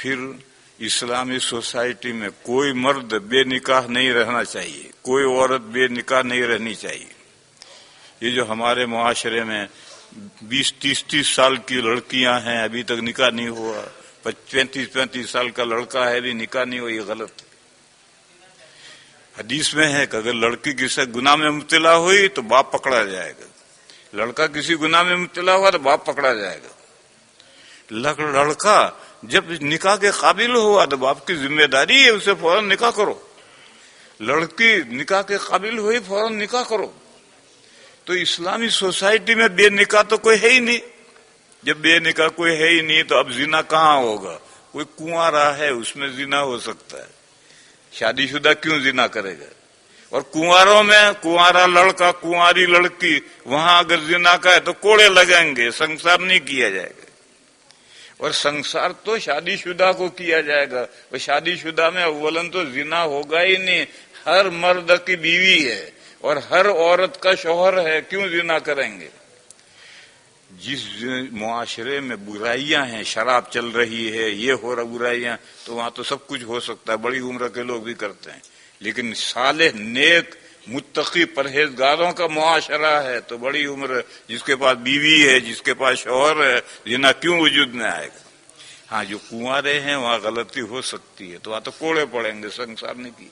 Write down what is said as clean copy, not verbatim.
پھر اسلامی سوسائٹی میں کوئی مرد بے نکاح نہیں رہنا چاہیے، کوئی عورت بے نکاح نہیں رہنی چاہیے۔ یہ جو ہمارے معاشرے میں 20-30 سال کی لڑکیاں ہیں ابھی تک نکاح نہیں ہوا، 35 سال کا لڑکا ہے ابھی نکاح نہیں ہوا، یہ غلط ہے۔ حدیث میں ہے کہ اگر لڑکی کسی گناہ میں مبتلا ہوئی تو باپ پکڑا جائے گا، لڑکا کسی گناہ میں مبتلا ہوا تو باپ پکڑا جائے گا۔ لڑکا جب نکاح کے قابل ہوا تو باپ کی ذمہ داری ہے اسے فوراً نکاح کرو، لڑکی نکاح کے قابل ہوئی فوراً نکاح کرو۔ تو اسلامی سوسائٹی میں بے نکاح تو کوئی ہے ہی نہیں۔ جب بے نکاح کوئی ہے ہی نہیں تو اب زنا کہاں ہوگا؟ کوئی کنوارا ہے اس میں زنا ہو سکتا ہے، شادی شدہ کیوں زنا کرے گا؟ اور کنواروں میں کنوارا لڑکا کنواری لڑکی وہاں اگر زنا کا ہے تو کوڑے لگائیں گے، سنسار نہیں کیا جائے گا۔ اور سنسار تو شادی شدہ کو کیا جائے گا، اور شادی شدہ میں اولن تو زنا ہوگا ہی نہیں، ہر مرد کی بیوی ہے اور ہر عورت کا شوہر ہے، کیوں زنا کریں گے؟ جس معاشرے میں برائیاں ہیں، شراب چل رہی ہے، یہ ہو رہا برائیاں، تو وہاں تو سب کچھ ہو سکتا ہے، بڑی عمر کے لوگ بھی کرتے ہیں۔ لیکن صالح نیک متقی پرہیزگاروں کا معاشرہ ہے تو بڑی عمر جس کے پاس بیوی ہے، جس کے پاس شوہر ہے، زنا کیوں وجود میں آئے گا؟ ہاں جو کنوارے ہیں وہاں غلطی ہو سکتی ہے تو وہاں تو کوڑے پڑیں گے، سنسار نہیں کی۔